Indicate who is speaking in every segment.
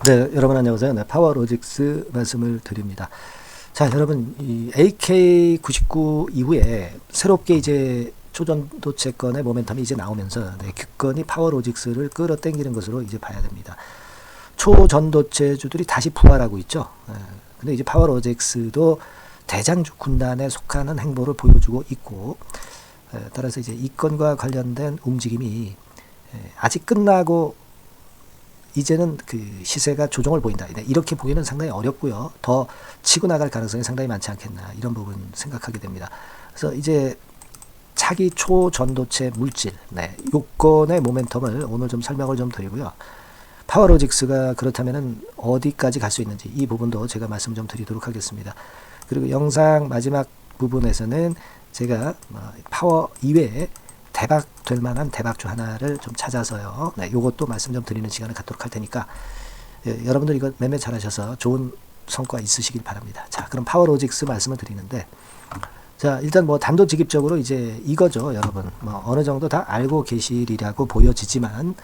Speaker 1: 네, 여러분 안녕하세요. 네, 파워로직스 말씀을 드립니다. 자, 여러분, 이 AK99 이후에 새롭게 이제 초전도체권의 모멘텀이 이제 나오면서 네, 기권이 파워로직스를 끌어당기는 것으로 이제 봐야 됩니다. 초전도체주들이 다시 부활하고 있죠. 근데 이제 파워로직스도 대장주 군단에 속하는 행보를 보여주고 있고, 따라서 이제 이 건과 관련된 움직임이 아직 끝나고 이제는 그 시세가 조정을 보인다. 이렇게 보기는 상당히 어렵고요. 더 치고 나갈 가능성이 상당히 많지 않겠나. 이런 부분 생각하게 됩니다. 그래서 이제 차기 초전도체 물질, 요건의 모멘텀을 오늘 좀 설명을 좀 드리고요. 파워로직스가 그렇다면은 어디까지 갈 수 있는지 이 부분도 제가 말씀 좀 드리도록 하겠습니다. 그리고 영상 마지막 부분에서는 제가 파워 이외에 대박 될 만한 대박주 하나를 좀 찾아서요. 요것도 말씀 좀 드리는 시간을 갖도록 할 테니까 여러분들 이거 매매 잘하셔서 좋은 성과 있으시길 바랍니다. 자, 그럼 파워로직스 말씀을 드리는데, 자, 일단 뭐 단도직입적으로 이제 이거죠, 여러분. 뭐 어느 정도 다 알고 계시리라고 보여지지만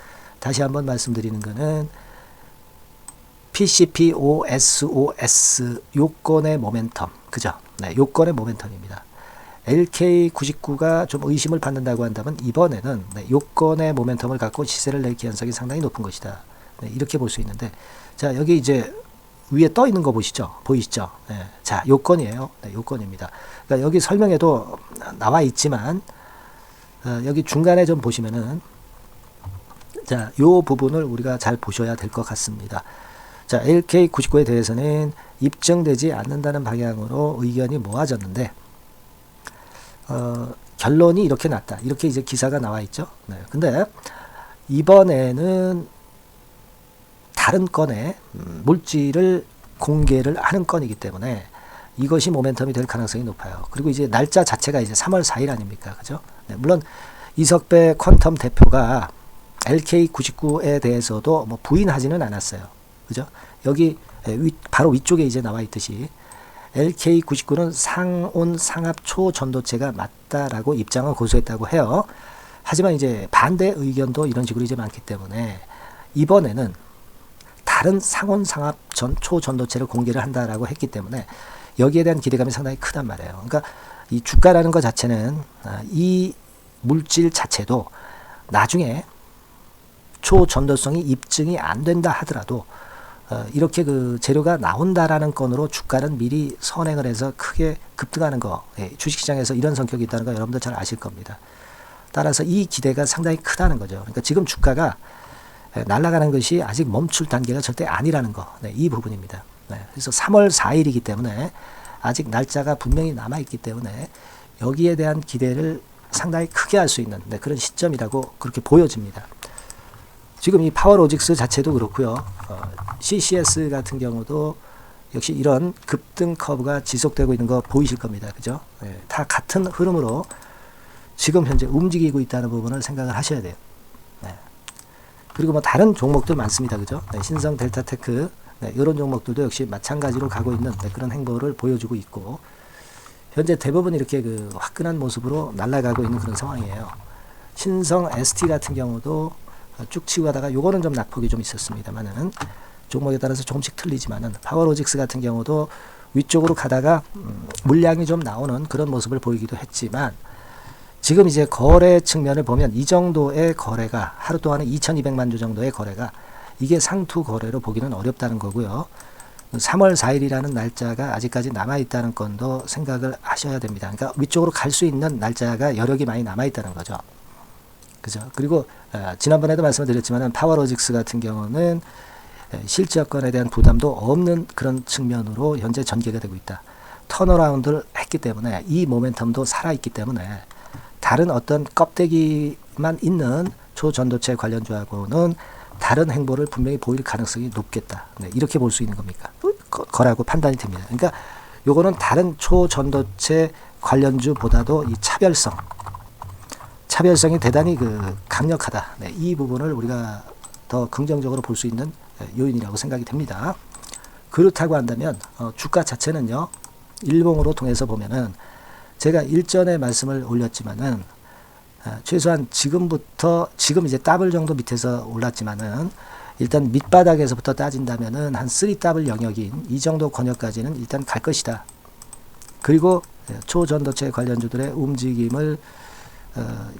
Speaker 1: 다시 한번 말씀드리는 거는 PCPOSOS 요건의 모멘텀, 그죠? 네, 요건의 모멘텀입니다. LK99가 좀 의심을 받는다고 한다면 이번에는 요건의 모멘텀을 갖고 시세를 낼 기한성이 상당히 높은 것이다. 이렇게 볼 수 있는데, 자, 여기 이제 위에 떠 있는 거 보시죠? 보이시죠? 자, 요건이에요. 요건입니다. 그러니까 여기 설명에도 나와 있지만 여기 중간에 좀 보시면은, 자, 요 부분을 우리가 잘 보셔야 될 것 같습니다. 자, LK99에 대해서는 입증되지 않는다는 방향으로 의견이 모아졌는데, 결론이 이렇게 났다. 이렇게 이제 기사가 나와 있죠. 근데 이번에는 다른 건의 물질을 공개를 하는 건이기 때문에 이것이 모멘텀이 될 가능성이 높아요. 그리고 이제 날짜 자체가 이제 3월 4일 아닙니까? 그죠? 물론 이석배 퀀텀 대표가 LK99에 대해서도 뭐 부인하지는 않았어요. 그죠? 여기 바로 위쪽에 이제 나와 있듯이 LK99는 상온 상압 초전도체가 맞다라고 입장을 고수했다고 해요. 하지만 이제 반대 의견도 이런 식으로 이제 많기 때문에 이번에는 다른 상온 상압 초전도체를 공개를 한다라고 했기 때문에 여기에 대한 기대감이 상당히 크단 말이에요. 그러니까 이 주가라는 것 자체는 이 물질 자체도 나중에 초전도성이 입증이 안 된다 하더라도 이렇게 그 재료가 나온다라는 건으로 주가는 미리 선행을 해서 크게 급등하는 거, 주식시장에서 이런 성격이 있다는 거 여러분들 잘 아실 겁니다. 따라서 이 기대가 상당히 크다는 거죠. 그러니까 지금 주가가 날아가는 것이 아직 멈출 단계가 절대 아니라는 거, 이 부분입니다. 그래서 3월 4일이기 때문에 아직 날짜가 분명히 남아있기 때문에 여기에 대한 기대를 상당히 크게 할 수 있는 그런 시점이라고 그렇게 보여집니다. 지금 이 파워로직스 자체도 그렇고요. CCS 같은 경우도 역시 이런 급등 커브가 지속되고 있는 거 보이실 겁니다. 그죠? 다 같은 흐름으로 지금 현재 움직이고 있다는 부분을 생각을 하셔야 돼요. 그리고 뭐 다른 종목들 많습니다. 그죠? 신성 델타테크 이런 종목들도 역시 마찬가지로 가고 있는 그런 행보를 보여주고 있고, 현재 대부분 이렇게 그 화끈한 모습으로 날아가고 있는 그런 상황이에요. 신성 ST 같은 경우도 쭉 치고 가다가 요거는 좀 낙폭이 좀 있었습니다만은 종목에 따라서 조금씩 틀리지만은 파워로직스 같은 경우도 위쪽으로 가다가 물량이 좀 나오는 그런 모습을 보이기도 했지만, 지금 이제 거래 측면을 보면 이 정도의 거래가 하루 동안에 2200만 주 정도의 거래가 이게 상투 거래로 보기는 어렵다는 거고요. 3월 4일이라는 날짜가 아직까지 남아있다는 건도 생각을 하셔야 됩니다. 그러니까 위쪽으로 갈 수 있는 날짜가 여력이 많이 남아있다는 거죠. 그죠? 그리고 지난번에도 말씀을 드렸지만 파워로직스 같은 경우는 실적권에 대한 부담도 없는 그런 측면으로 현재 전개가 되고 있다. 턴어라운드를 했기 때문에 이 모멘텀도 살아있기 때문에 다른 어떤 껍데기만 있는 초전도체 관련주하고는 다른 행보를 분명히 보일 가능성이 높겠다. 이렇게 볼 수 있는 겁니까? 거라고 판단이 됩니다. 그러니까 요거는 다른 초전도체 관련주보다도 이 차별성이 대단히 그 강력하다. 이 부분을 우리가 더 긍정적으로 볼 수 있는 요인이라고 생각이 됩니다. 그렇다고 한다면 주가 자체는요, 일봉으로 통해서 보면은 제가 일전에 말씀을 올렸지만은 최소한 지금부터 지금 이제 더블 정도 밑에서 올랐지만은 일단 밑바닥에서부터 따진다면은 한 3W 영역인 이 정도 권역까지는 일단 갈 것이다. 그리고 초전도체 관련주들의 움직임을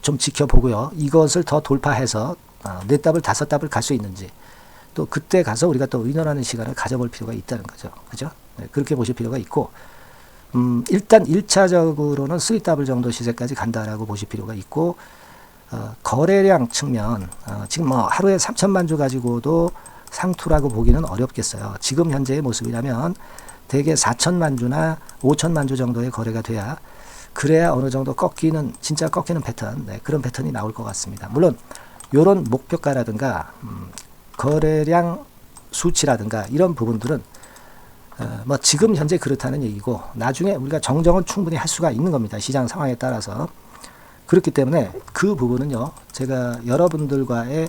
Speaker 1: 좀 지켜보고요. 이것을 더 돌파해서 4W, 5W 갈 수 있는지 또 그때 가서 우리가 또 의논하는 시간을 가져볼 필요가 있다는 거죠. 그죠? 네, 그렇게 보실 필요가 있고 일단 1차적으로는 3W 정도 시세까지 간다라고 보실 필요가 있고 거래량 측면 지금 뭐 하루에 3천만 주 가지고도 상투라고 보기는 어렵겠어요. 지금 현재의 모습이라면 대개 4천만 주나 5천만 주 정도의 거래가 돼야 그래야 어느 정도 꺾이는 진짜 꺾이는 패턴 그런 패턴이 나올 것 같습니다. 물론 이런 목표가라든가 거래량 수치라든가 이런 부분들은 뭐 지금 현재 그렇다는 얘기고 나중에 우리가 정정은 충분히 할 수가 있는 겁니다. 시장 상황에 따라서. 그렇기 때문에 그 부분은요. 제가 여러분들과의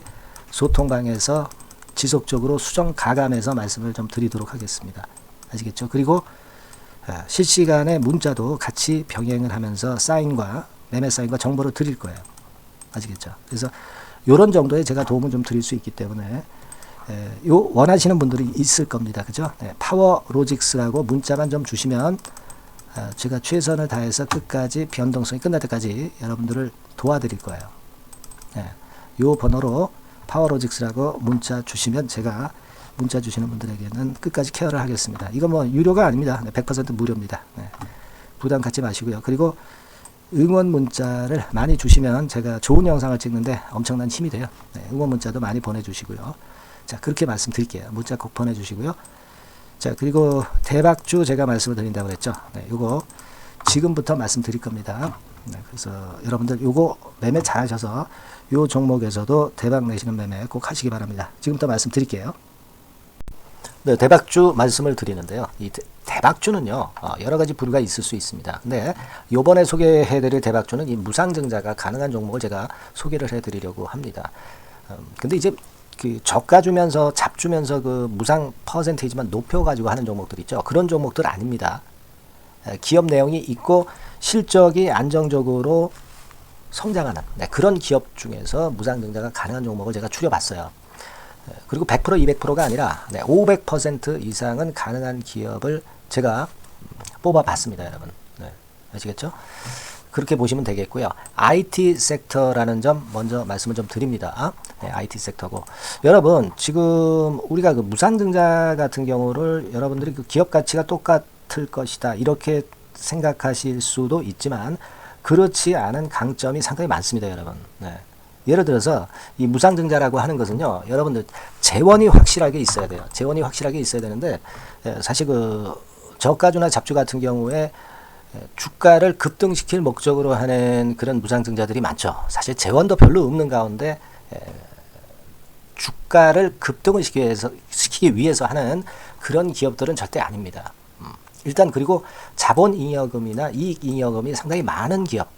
Speaker 1: 소통방에서 지속적으로 수정 가감해서 말씀을 좀 드리도록 하겠습니다. 아시겠죠? 그리고 실시간에 문자도 같이 병행을 하면서 사인과 매매 사인과 정보를 드릴 거예요. 아시겠죠? 그래서 이런 정도의 제가 도움을 좀 드릴 수 있기 때문에 요 원하시는 분들이 있을 겁니다. 그죠? 파워로직스라고 문자만 좀 주시면 제가 최선을 다해서 끝까지 변동성이 끝날 때까지 여러분들을 도와드릴 거예요. 요 번호로 파워로직스라고 문자 주시면 제가 문자 주시는 분들에게는 끝까지 케어를 하겠습니다. 이거 뭐 유료가 아닙니다. 100% 무료입니다. 부담 갖지 마시고요. 그리고 응원 문자를 많이 주시면 제가 좋은 영상을 찍는데 엄청난 힘이 돼요. 응원 문자도 많이 보내주시고요. 자, 그렇게 말씀드릴게요. 문자 꼭 보내주시고요. 자, 그리고 대박주 제가 말씀을 드린다고 그랬죠. 요거 지금부터 말씀드릴 겁니다. 그래서 여러분들 요거 매매 잘 하셔서 요 종목에서도 대박 내시는 매매 꼭 하시기 바랍니다. 지금부터 말씀드릴게요. 네, 대박주 말씀을 드리는데요. 이 대박주는요, 여러 가지 부류가 있을 수 있습니다. 근데 요번에 소개해드릴 대박주는 이 무상증자가 가능한 종목을 제가 소개를 해드리려고 합니다. 근데 이제 그 저가 주면서 잡 주면서 그 무상 퍼센테이지만 높여가지고 하는 종목들 있죠. 그런 종목들 아닙니다. 기업 내용이 있고 실적이 안정적으로 성장하는 그런 기업 중에서 무상증자가 가능한 종목을 제가 추려봤어요. 그리고 100% 200%가 아니라 500% 이상은 가능한 기업을 제가 뽑아봤습니다. 여러분. 아시겠죠? 그렇게 보시면 되겠고요. IT 섹터라는 점 먼저 말씀을 좀 드립니다. IT 섹터고 여러분 지금 우리가 그 무상증자 같은 경우를 여러분들이 그 기업 가치가 똑같을 것이다 이렇게 생각하실 수도 있지만 그렇지 않은 강점이 상당히 많습니다. 여러분. 예를 들어서 이 무상증자라고 하는 것은요. 여러분들 재원이 확실하게 있어야 돼요. 재원이 확실하게 있어야 되는데 사실 그 저가주나 잡주 같은 경우에 주가를 급등시킬 목적으로 하는 그런 무상증자들이 많죠. 사실 재원도 별로 없는 가운데 주가를 급등을 시키기 위해서 하는 그런 기업들은 절대 아닙니다. 일단 그리고 자본잉여금이나 이익잉여금이 상당히 많은 기업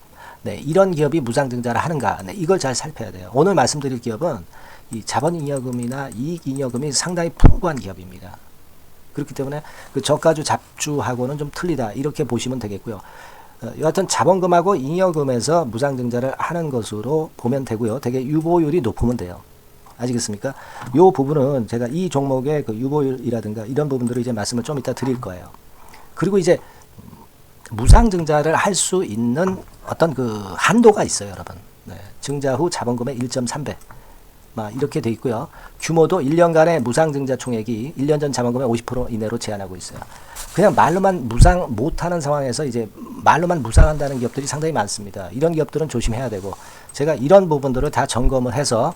Speaker 1: 이런 기업이 무상증자를 하는가 이걸 잘 살펴야 돼요. 오늘 말씀드릴 기업은 이 자본잉여금이나 이익잉여금이 상당히 풍부한 기업입니다. 그렇기 때문에 그 저가주 잡주하고는 좀 틀리다 이렇게 보시면 되겠고요. 여하튼 자본금하고 잉여금에서 무상증자를 하는 것으로 보면 되고요. 되게 유보율이 높으면 돼요. 아시겠습니까? 이 부분은 제가 이 종목의 그 유보율이라든가 이런 부분들을 이제 말씀을 좀 이따 드릴 거예요. 그리고 이제 무상증자를 할 수 있는 어떤 그 한도가 있어요, 여러분. 증자 후 자본금의 1.3배. 이렇게 돼 있고요. 규모도 1년간의 무상증자 총액이 1년 전 자본금의 50% 이내로 제한하고 있어요. 그냥 말로만 무상 못하는 상황에서 이제 말로만 무상한다는 기업들이 상당히 많습니다. 이런 기업들은 조심해야 되고 제가 이런 부분들을 다 점검을 해서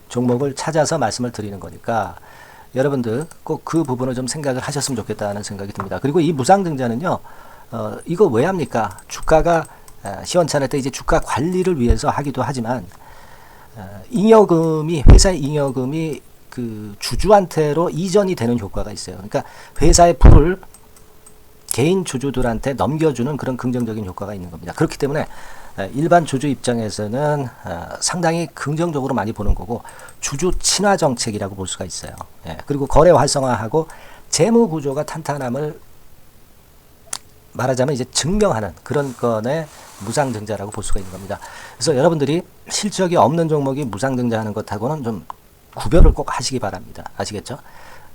Speaker 1: 종목을 찾아서 말씀을 드리는 거니까 여러분들 꼭 그 부분을 좀 생각을 하셨으면 좋겠다는 생각이 듭니다. 그리고 이 무상증자는요. 이거 왜 합니까? 주가가 시원찮을 때 이제 주가 관리를 위해서 하기도 하지만 잉여금이 회사의 잉여금이 그 주주한테로 이전이 되는 효과가 있어요. 그러니까 회사의 부를 개인 주주들한테 넘겨주는 그런 긍정적인 효과가 있는 겁니다. 그렇기 때문에 일반 주주 입장에서는 상당히 긍정적으로 많이 보는 거고 주주 친화 정책이라고 볼 수가 있어요. 그리고 거래 활성화하고 재무 구조가 탄탄함을 말하자면 이제 증명하는 그런 건의 무상증자라고 볼 수가 있는 겁니다. 그래서 여러분들이 실적이 없는 종목이 무상증자하는 것하고는 좀 구별을 꼭 하시기 바랍니다. 아시겠죠?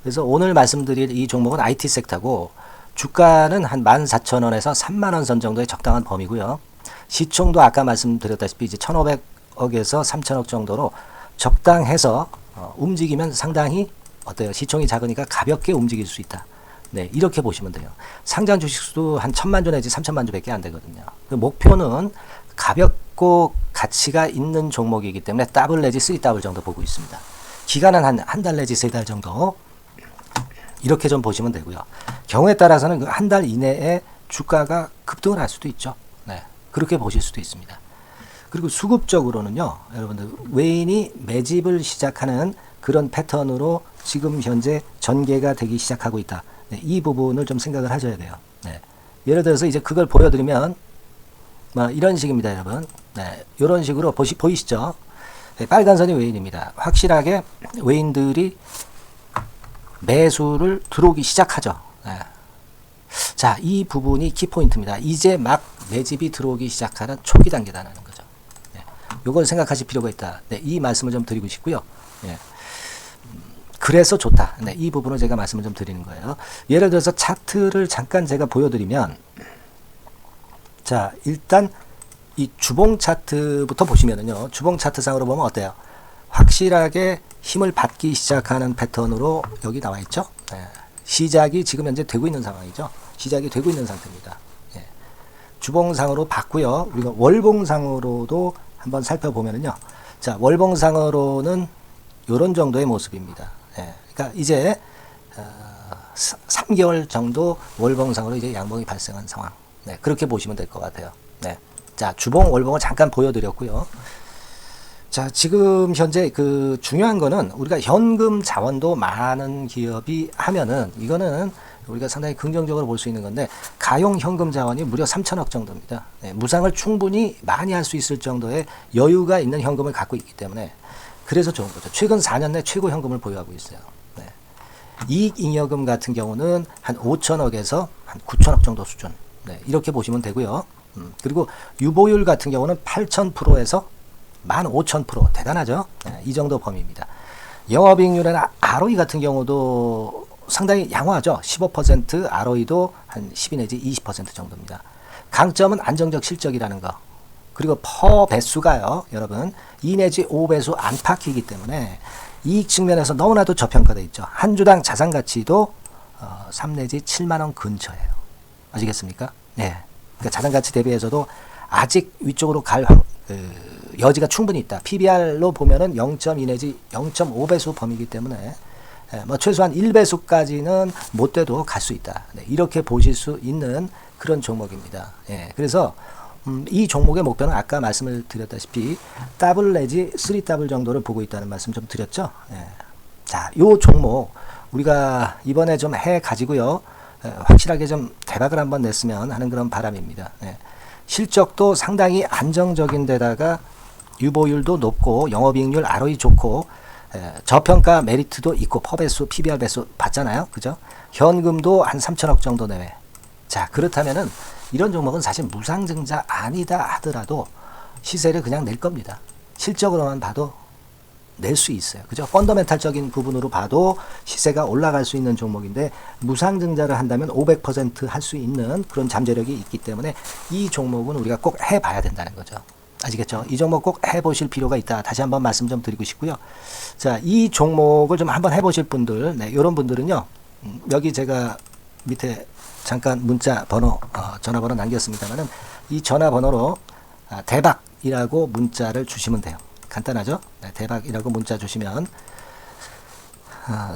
Speaker 1: 그래서 오늘 말씀드릴 이 종목은 IT 섹터고 주가는 한 14,000원에서 30,000원 선 정도의 적당한 범위고요. 시총도 아까 말씀드렸다시피 이제 1,500억에서 3,000억 정도로 적당해서 움직이면 상당히 어때요? 시총이 작으니까 가볍게 움직일 수 있다. 네, 이렇게 보시면 돼요. 상장 주식수도 한 1,000만 주 내지 3,000만 주밖에 안 되거든요. 목표는 가볍고 가치가 있는 종목이기 때문에 더블 내지 3더블 정도 보고 있습니다. 기간은 한 달 내지 3달 정도 이렇게 좀 보시면 되고요. 경우에 따라서는 그 한 달 이내에 주가가 급등을 할 수도 있죠. 네, 그렇게 보실 수도 있습니다. 그리고 수급적으로는요, 여러분들 외인이 매집을 시작하는 그런 패턴으로 지금 현재 전개가 되기 시작하고 있다. 네, 이 부분을 좀 생각을 하셔야 돼요. 네, 예를 들어서 이제 그걸 보여드리면 이런 식입니다, 여러분. 네, 이런 식으로 보이시죠? 네, 빨간 선이 외인입니다. 확실하게 외인들이 매수를 들어오기 시작하죠. 네. 자, 이 부분이 키포인트입니다. 이제 막 매집이 들어오기 시작하는 초기 단계다라는 거죠. 네. 요걸 생각하실 필요가 있다. 네, 이 말씀을 좀 드리고 싶고요. 네. 그래서 좋다. 네, 이 부분을 제가 말씀을 좀 드리는 거예요. 예를 들어서 차트를 잠깐 제가 보여드리면, 자, 일단 이 주봉 차트부터 보시면은요, 주봉 차트상으로 보면 어때요? 확실하게 힘을 받기 시작하는 패턴으로 여기 나와 있죠. 네. 시작이 지금 현재 되고 있는 상황이죠. 시작이 되고 있는 상태입니다. 네. 주봉상으로 봤고요. 우리가 월봉상으로도 한번 살펴보면은요. 자, 월봉상으로는 이런 정도의 모습입니다. 네. 그러니까 이제 3개월 정도 월봉상으로 이제 양봉이 발생한 상황. 네, 그렇게 보시면 될 것 같아요. 네. 자, 주봉, 월봉을 잠깐 보여드렸고요. 자, 지금 현재 그 중요한 거는 우리가 현금 자원도 많은 기업이 하면은 이거는 우리가 상당히 긍정적으로 볼 수 있는 건데 가용 현금 자원이 무려 3,000억 정도입니다. 네, 무상을 충분히 많이 할 수 있을 정도의 여유가 있는 현금을 갖고 있기 때문에 그래서 좋은 거죠. 최근 4년 내 최고 현금을 보유하고 있어요. 네. 이익잉여금 같은 경우는 한 5,000억에서 한 9,000억 정도 수준. 네, 이렇게 보시면 되고요. 그리고 유보율 같은 경우는 8,000%에서 15,000% 대단하죠. 네, 이 정도 범위입니다. 영업이익률이나 ROE 같은 경우도 상당히 양호하죠. 15% ROE도 한 12 내지 20% 정도입니다. 강점은 안정적 실적이라는 거. 그리고 퍼 배수가요, 여러분 2 내지 5배수 안팎이기 때문에 이익 측면에서 너무나도 저평가되어 있죠. 한 주당 자산 가치도 3 내지 7만 원 근처예요. 아시겠습니까? 네. 그러니까 자산 가치 대비해서도 아직 위쪽으로 갈 여지가 충분히 있다. PBR로 보면은 0.2 내지 0.5배수 범위이기 때문에 최소한 1배수까지는 못 돼도 갈 수 있다. 네, 이렇게 보실 수 있는 그런 종목입니다. 예, 그래서 이 종목의 목표는 아까 말씀을 드렸다시피 더블 내지 3더블 정도를 보고 있다는 말씀 좀 드렸죠. 예. 자, 요 종목 우리가 이번에 좀 해 가지고요. 확실하게 좀 대박을 한번 냈으면 하는 그런 바람입니다. 예. 실적도 상당히 안정적인 데다가 유보율도 높고 영업이익률 ROE 좋고 저평가 메리트도 있고 퍼배수 PBR 배수 봤잖아요. 그죠? 현금도 한 3,000억 정도 내외. 자, 그렇다면은 이런 종목은 사실 무상증자 아니다 하더라도 시세를 그냥 낼 겁니다. 실적으로만 봐도 낼 수 있어요. 그죠? 펀더멘탈적인 부분으로 봐도 시세가 올라갈 수 있는 종목인데 무상증자를 한다면 500% 할 수 있는 그런 잠재력이 있기 때문에 이 종목은 우리가 꼭 해봐야 된다는 거죠. 아시겠죠? 이 종목 꼭 해보실 필요가 있다. 다시 한번 말씀 좀 드리고 싶고요. 자, 이 종목을 좀 한번 해보실 분들, 네, 이런 분들은요, 여기 제가 밑에 잠깐 문자 번호, 전화번호 남겼습니다만은 이 전화번호로 대박이라고 문자를 주시면 돼요. 간단하죠? 네, 대박이라고 문자 주시면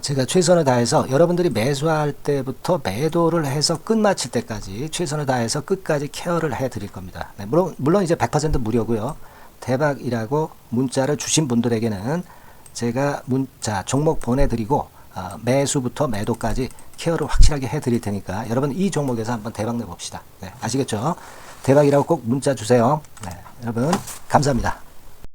Speaker 1: 제가 최선을 다해서 여러분들이 매수할 때부터 매도를 해서 끝마칠 때까지 최선을 다해서 끝까지 케어를 해드릴 겁니다. 네, 물론 이제 100% 무료고요. 대박이라고 문자를 주신 분들에게는 제가 문자 종목 보내드리고 매수부터 매도까지 케어를 확실하게 해드릴 테니까 여러분 이 종목에서 한번 대박 내봅시다. 네, 아시겠죠? 대박이라고 꼭 문자 주세요. 네, 여러분 감사합니다.